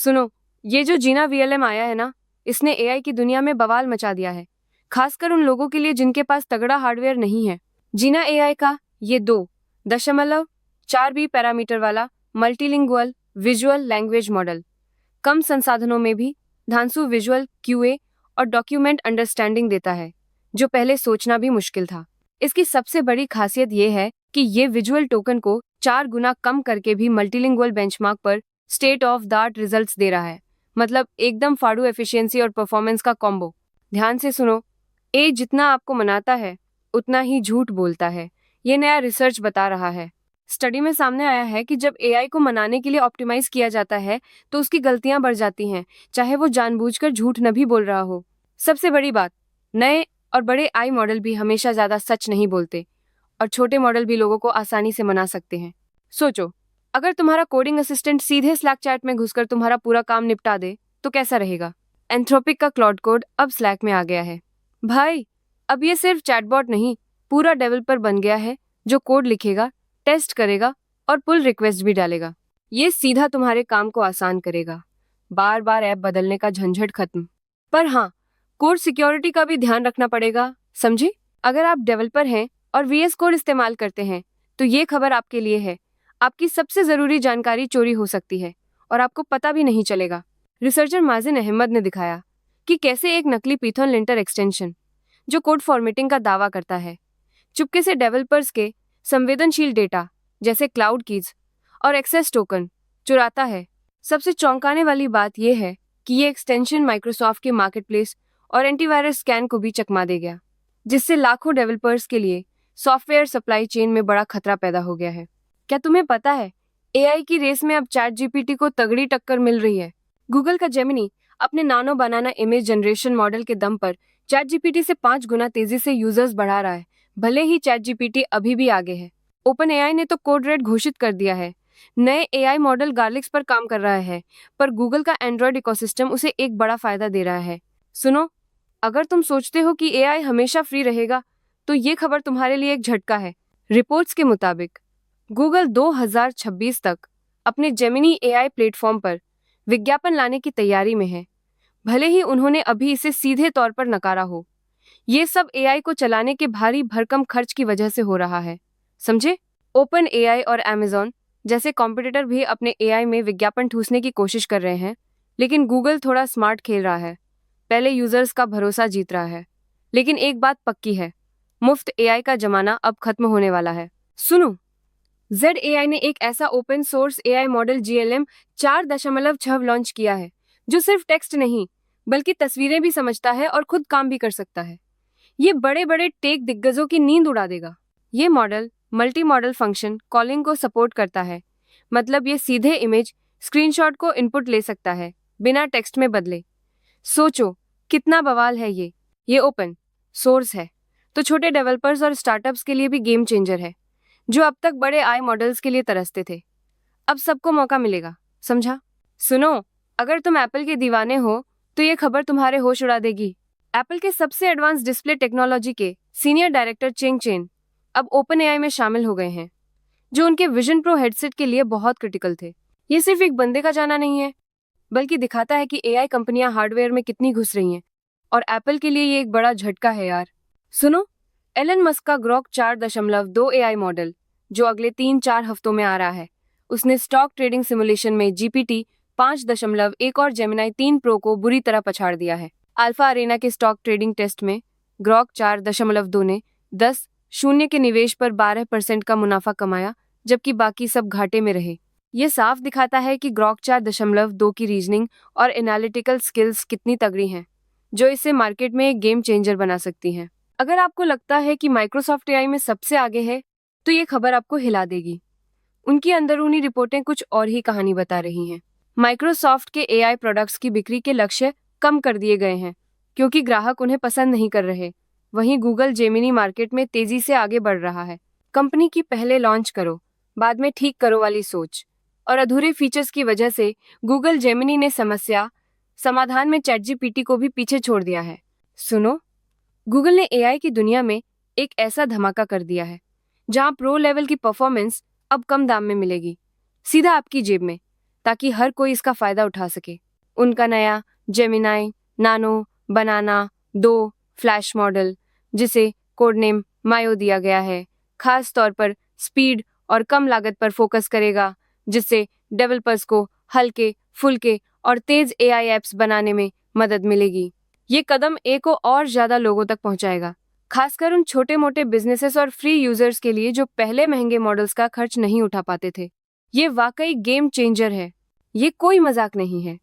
सुनो, ये जो जीना वीएलएम आया है ना, इसने एआई की दुनिया में बवाल मचा दिया है, खासकर उन लोगों के लिए जिनके पास तगड़ा हार्डवेयर नहीं है। जीना एआई का ये 2.4 बी पैरामीटर वाला मल्टीलिंगुअल विजुअल लैंग्वेज मॉडल कम संसाधनों में भी धांसू विजुअल क्यूए और डॉक्यूमेंट अंडरस्टैंडिंग देता है, जो पहले सोचना भी मुश्किल था। इसकी सबसे बड़ी खासियत ये है कि ये विजुअल टोकन को 4 गुना कम करके भी मल्टीलिंगुअल बेंचमार्क पर state of the art results दे रहा है। मतलब एकदम फाड़ू एफिशिएंसी और परफॉर्मेंस का कॉम्बो। ध्यान से सुनो, ए जितना आपको मनाता है उतना ही झूठ बोलता है, ये नया रिसर्च बता रहा है। स्टडी में सामने आया है कि जब एआई को मनाने के लिए ऑप्टिमाइज किया जाता है तो उसकी गलतियां बढ़ जाती हैं, चाहे वो जानबूझकर झूठ न भी बोल रहा हो। सबसे बड़ी बात, नए और बड़े आई मॉडल भी हमेशा ज्यादा सच नहीं बोलते, और छोटे मॉडल भी लोगों को आसानी से मना सकते हैं। सोचो, अगर तुम्हारा कोडिंग असिस्टेंट सीधे स्लैक चैट में घुसकर तुम्हारा पूरा काम निपटा दे तो कैसा रहेगा। एंथ्रोपिक का क्लाउड कोड अब स्लैक में आ गया है भाई। अब ये सिर्फ चैटबॉट नहीं, पूरा डेवलपर बन गया है, जो कोड लिखेगा, टेस्ट करेगा और पुल रिक्वेस्ट भी डालेगा। ये सीधा तुम्हारे काम को आसान करेगा, बार बार ऐप बदलने का झंझट खत्म। पर हाँ, कोड सिक्योरिटी का भी ध्यान रखना पड़ेगा, समझे। अगर आप डेवलपर हैं और वीएस कोड इस्तेमाल करते हैं तो ये खबर आपके लिए है। आपकी सबसे जरूरी जानकारी चोरी हो सकती है और आपको पता भी नहीं चलेगा। रिसर्चर माजिन अहमद ने दिखाया कि कैसे एक नकली python लिंटर एक्सटेंशन, जो कोड फॉर्मेटिंग का दावा करता है, चुपके से डेवलपर्स के संवेदनशील डेटा जैसे क्लाउड कीज और एक्सेस टोकन चुराता है। सबसे चौंकाने वाली बात यह है कि ये एक्सटेंशन माइक्रोसॉफ्ट के मार्केटप्लेस और एंटीवायरस स्कैन को भी चकमा दे गया, जिससे लाखों डेवलपर्स के लिए सॉफ्टवेयर सप्लाई चेन में बड़ा खतरा पैदा हो गया है। क्या तुम्हें पता है, एआई की रेस में अब चैट जीपीटी को तगड़ी टक्कर मिल रही है। गूगल का जेमिनी अपने नानो बनाना इमेज जनरेशन मॉडल के दम पर चैट जीपीटी से 5 गुना तेजी से यूजर्स बढ़ा रहा है। भले ही चैट जीपीटी अभी भी आगे है। ओपन एआई ने तो कोड रेड घोषित कर दिया है। नए एआई मॉडल गार्लिक्स पर काम कर रहा है, पर गूगल का एंड्रॉयड इकोसिस्टम उसे एक बड़ा फायदा दे रहा है। सुनो, अगर तुम सोचते हो कि एआई हमेशा फ्री रहेगा तो ये खबर तुम्हारे लिए एक झटका है। रिपोर्ट्स के मुताबिक गूगल 2026 तक अपने जेमिनी एआई प्लेटफॉर्म पर विज्ञापन लाने की तैयारी में है, भले ही उन्होंने अभी इसे सीधे तौर पर नकारा हो। ये सब एआई को चलाने के भारी भरकम खर्च की वजह से हो रहा है, समझे। ओपन एआई और अमेज़न जैसे कॉम्पिटिटर भी अपने एआई में विज्ञापन ठूसने की कोशिश कर रहे हैं, लेकिन गूगल थोड़ा स्मार्ट खेल रहा है, पहले यूजर्स का भरोसा जीत रहा है। लेकिन एक बात पक्की है, मुफ्त एआई का जमाना अब खत्म होने वाला है। सुनो, ZAI ने एक ऐसा open source AI model GLM 4.6 launch किया है, जो सिर्फ टेक्स्ट नहीं बल्कि तस्वीरें भी समझता है और खुद काम भी कर सकता है। ये बड़े बड़े टेक दिग्गजों की नींद उड़ा देगा। ये model multi modal function calling को सपोर्ट करता है, मतलब ये सीधे इमेज स्क्रीनशॉट को इनपुट ले सकता है बिना टेक्स्ट में बदले। सोचो कितना बवाल है ये ओपन सोर्स है तो छोटे डेवलपर्स और स्टार्टअप्स के लिए भी गेम चेंजर है, जो अब तक बड़े आई मॉडल्स के लिए तरसते थे। अब सबको मौका मिलेगा, समझा। सुनो, अगर तुम एप्पल के दीवाने हो तो ये खबर तुम्हारे होश उड़ा देगी। एप्पल के सबसे एडवांस डिस्प्ले टेक्नोलॉजी के सीनियर डायरेक्टर चेंग चेन अब ओपन एआई में शामिल हो गए हैं, जो उनके विजन प्रो हेडसेट के लिए बहुत क्रिटिकल थे। ये सिर्फ एक बंदे का जाना नहीं है, बल्कि दिखाता है कि एआई कंपनियां हार्डवेयर में कितनी घुस रही हैं, और एप्पल के लिए ये एक बड़ा झटका है यार। सुनो, एलन मस्क का ग्रॉक 4.2 एआई मॉडल, जो अगले 3-4 हफ्तों में आ रहा है, उसने स्टॉक ट्रेडिंग सिमुलेशन में GPT 5.1 और जेमिनाई 3 प्रो को बुरी तरह पछाड़ दिया है। अल्फा अरेना के स्टॉक ट्रेडिंग टेस्ट में ग्रॉक 4.2 ने 10.0 के निवेश पर 12% का मुनाफा कमाया, जबकि बाकी सब घाटे में रहे। ये साफ दिखाता है कि ग्रॉक 4.2 की रीजनिंग और एनालिटिकल स्किल्स कितनी तगड़ी हैं, जो इसे मार्केट में एक गेम चेंजर बना सकती हैं। अगर आपको लगता है कि माइक्रोसॉफ्ट एआई में सबसे आगे है, तो ये खबर आपको हिला देगी। उनकी अंदरूनी रिपोर्टें कुछ और ही कहानी बता रही हैं। माइक्रोसॉफ्ट के एआई प्रोडक्ट्स की बिक्री के लक्ष्य कम कर दिए गए हैं, क्योंकि ग्राहक उन्हें पसंद नहीं कर रहे। वहीं गूगल जेमिनी मार्केट में तेजी से आगे बढ़ रहा है। कंपनी की पहले लॉन्च करो, बाद में ठीक करो वाली सोच और अधूरे फीचर्स की वजह से गूगल जेमिनी ने समस्या समाधान में चैटजीपीटी को भी पीछे छोड़ दिया है। सुनो, गूगल ने एआई की दुनिया में एक ऐसा धमाका कर दिया है, जहां प्रो लेवल की परफॉर्मेंस अब कम दाम में मिलेगी, सीधा आपकी जेब में। ताकि हर कोई इसका फायदा उठा सके। उनका नया जेमिनाई नानो बनाना 2 फ्लैश मॉडल, जिसे कोड नेम मायो दिया गया है, खास तौर पर स्पीड और कम लागत पर फोकस करेगा, जिससे डेवलपर्स को हल्के, फुल्के और तेज एआई ऐप्स बनाने में मदद मिलेगी। ये कदम ए को और ज़्यादा लोगों तक पहुंचाएगा, खासकर उन छोटे-मोटे बिजनेसेस और फ्री यूजर्स के लिए जो पहले महंगे मॉडल्स का खर्च नहीं उठा पाते थे। ये वाकई गेम चेंजर है। ये कोई मजाक नहीं है।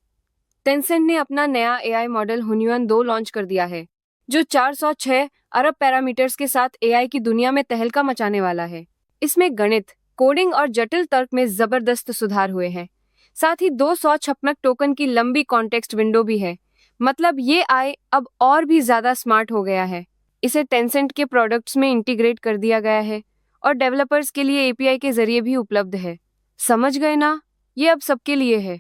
टेंसेंट ने अपना नया एआई मॉडल हुन्युन 2 लॉन्च कर दिया है, जो 406 अरब पैरामीटर्स के साथ एआई की दुनिया में तहलका मचाने वाला है। इसमें गणित, कोडिंग और जटिल तर्क में जबरदस्त सुधार हुए हैं। साथ ही 256 टोकन की लंबी कॉन्टेक्स्ट विंडो भी है। मतलब ये आई अब और भी ज्यादा स्मार्ट हो गया है। इसे टेंसेंट के प्रोडक्ट्स में इंटीग्रेट कर दिया गया है और डेवलपर्स के लिए एपीआई के जरिए भी उपलब्ध है। समझ गए ना? ये अब सबके लिए है।